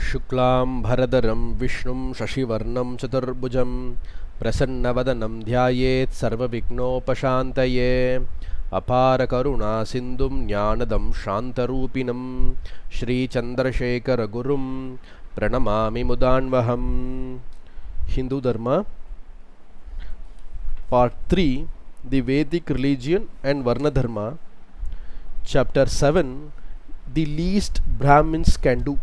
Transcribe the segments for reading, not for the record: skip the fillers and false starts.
शुक्लां भरदरं विष्णुं शशिवर्णं चतुर्भुजं प्रसन्नवदनं ध्यायेत् सर्वविघ्नोपशान्तये अपारकरुणा सिन्धुं ज्ञानदं शान्तरूपिणं श्री चन्द्रशेखरगुरुं प्रणमामि मुदान्वहं. Hindu Dharma Part 3, the Vedic Religion and Varna Dharma, Chapter 7, the least Brahmins can do.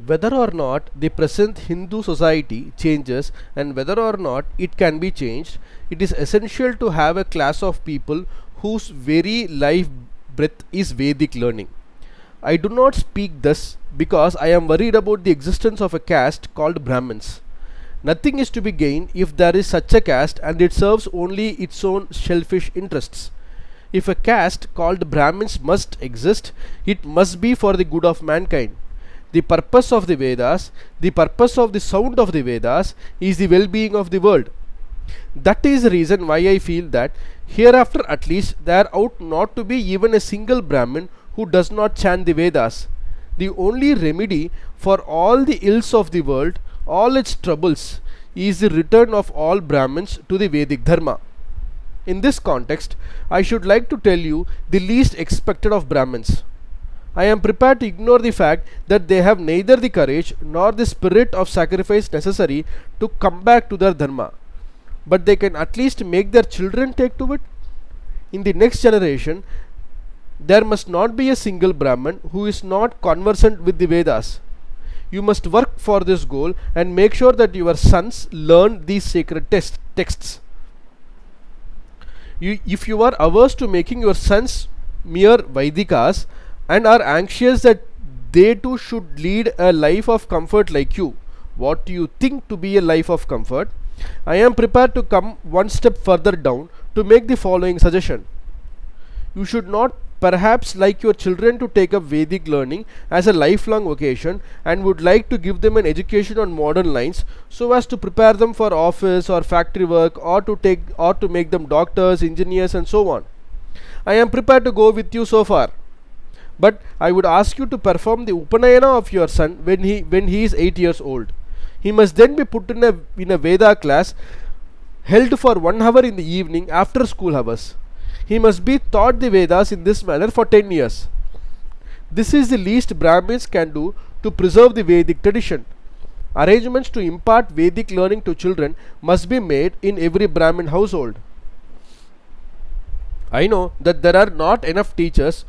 Whether or not the present Hindu society changes and whether or not it can be changed, it is essential to have a class of people whose very life breath is Vedic learning. I do not speak thus because I am worried about the existence of a caste called Brahmins. Nothing is to be gained if there is such a caste, and it serves only its own selfish interests. If a caste called Brahmins must exist, it must be for the good of mankind. The purpose of the Vedas, the purpose of the sound of the Vedas, is the well-being of the world. That is the reason why I feel that hereafter at least there ought not to be even a single Brahmin who does not chant the Vedas. The only remedy for all the ills of the world, all its troubles, is the return of all Brahmins to the Vedic Dharma. In this context, I should like to tell you the least expected of Brahmins. I am prepared to ignore the fact that they have neither the courage nor the spirit of sacrifice necessary to come back to their Dharma. But they can at least make their children take to it. In the next generation, there must not be a single Brahmin who is not conversant with the Vedas. You must work for this goal and make sure that your sons learn these sacred texts. If you are averse to making your sons mere Vaidikas and are anxious that they too should lead a life of comfort like you, what do you think to be a life of comfort? I am prepared to come one step further down to make the following suggestion. You should not perhaps like your children to take up Vedic learning as a lifelong vocation and would like to give them an education on modern lines so as to prepare them for office or factory work or to make them doctors, engineers and so on. I am prepared to go with you so far. But I would ask you to perform the Upanayana of your son when he is 8 years old. He must then be put in a Veda class held for 1 hour in the evening after school hours. He must be taught the Vedas in this manner for 10 years. This is the least Brahmins can do to preserve the Vedic tradition. Arrangements to impart Vedic learning to children must be made in every Brahmin household. I know that there are not enough teachers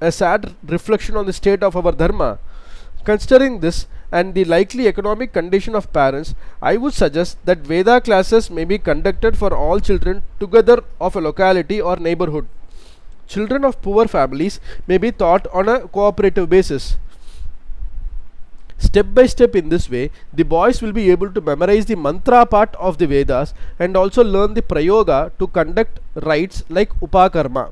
a sad reflection on the state of our Dharma. Considering this and the likely economic condition of parents, I would suggest that Veda classes may be conducted for all children together of a locality or neighborhood. Children of poor families may be taught on a cooperative basis. Step by step in this way, the boys will be able to memorize the mantra part of the Vedas and also learn the prayoga to conduct rites like upakarma.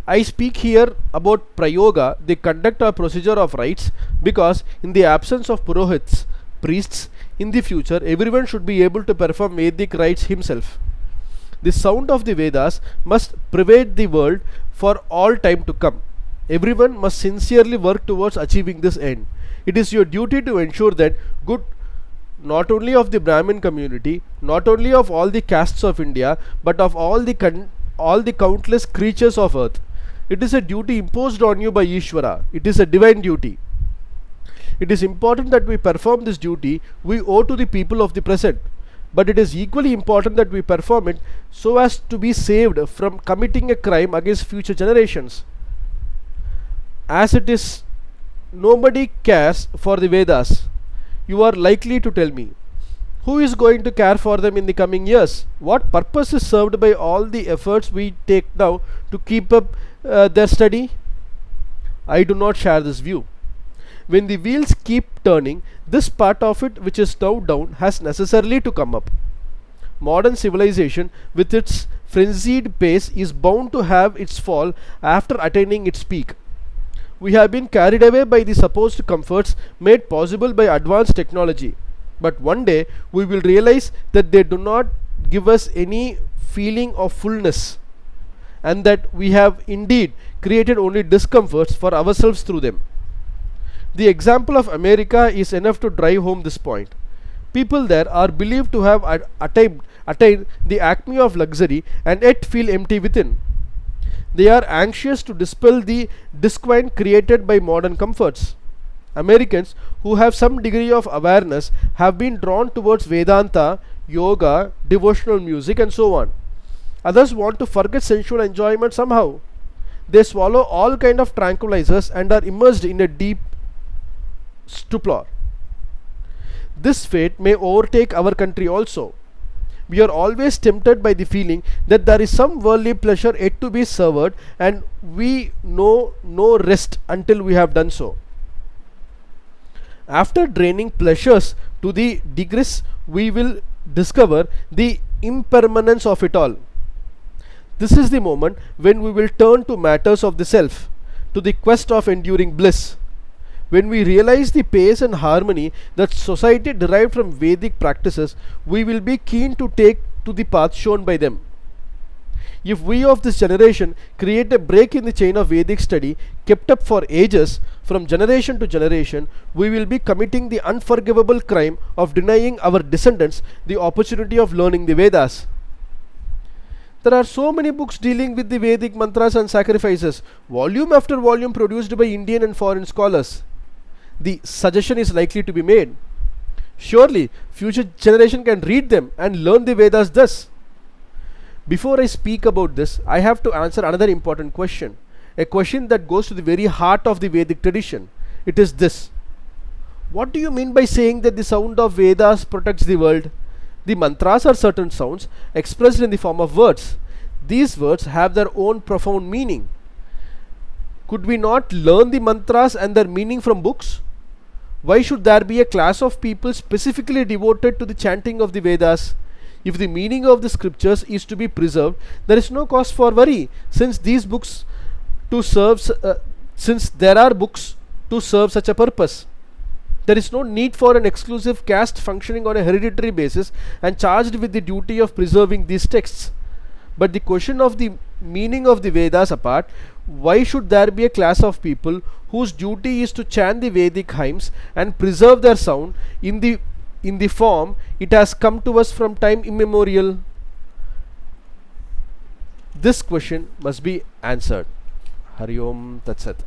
I speak here about prayoga, the conduct or procedure of rites, because in the absence of purohits, priests, in the future everyone should be able to perform Vedic rites himself. The sound of the Vedas must pervade the world for all time to come. Everyone must sincerely work towards achieving this end. It is your duty to ensure that good not only of the Brahmin community, not only of all the castes of India, but of all the countless creatures of earth. It is a duty imposed on you by Ishvara. It is a divine duty. It is important that we perform this duty we owe to the people of the present. But it is equally important that we perform it so as to be saved from committing a crime against future generations. As it is, nobody cares for the Vedas. You are likely to tell me, who is going to care for them in the coming years? What purpose is served by all the efforts we take now to keep up their study? I do not share this view. When the wheels keep turning, this part of it which is now down has necessarily to come up. Modern civilization with its frenzied pace is bound to have its fall after attaining its peak. We have been carried away by the supposed comforts made possible by advanced technology. But one day we will realize that they do not give us any feeling of fullness. and that we have indeed created only discomforts for ourselves through them. The example of America is enough to drive home this point. People there are believed to have attained the acme of luxury and yet feel empty within. They are anxious to dispel the disquiet created by modern comforts. Americans who have some degree of awareness have been drawn towards Vedanta, yoga, devotional music, and so on. Others want to forget sensual enjoyment somehow. They swallow all kind of tranquilizers and are immersed in a deep stupor. This fate may overtake our country also. We are always tempted by the feeling that there is some worldly pleasure yet to be served, and we know no rest until we have done so. After draining pleasures to the digress, we will discover the impermanence of it all. This is the moment when we will turn to matters of the self, to the quest of enduring bliss. When we realize the pace and harmony that society derived from Vedic practices, we will be keen to take to the path shown by them. If we of this generation create a break in the chain of Vedic study kept up for ages, from generation to generation, we will be committing the unforgivable crime of denying our descendants the opportunity of learning the Vedas. There are so many books dealing with the Vedic mantras and sacrifices, volume after volume produced by Indian and foreign scholars. The suggestion is likely to be made. Surely, future generation can read them and learn the Vedas thus. Before I speak about this, I have to answer another important question. A question that goes to the very heart of the Vedic tradition. It is this: what do you mean by saying that the sound of Vedas protects the world? The mantras are certain sounds expressed in the form of words. These words have their own profound meaning. Could we not learn the mantras and their meaning from books? Why should there be a class of people specifically devoted to the chanting of the Vedas? If the meaning of the scriptures is to be preserved, there is no cause for worry, since there are books to serve such a purpose. There is no need for an exclusive caste functioning on a hereditary basis and charged with the duty of preserving these texts. But the question of the meaning of the Vedas apart, why should there be a class of people whose duty is to chant the Vedic hymns and preserve their sound in the form it has come to us from time immemorial? This question must be answered. Hari Om Tat Sat.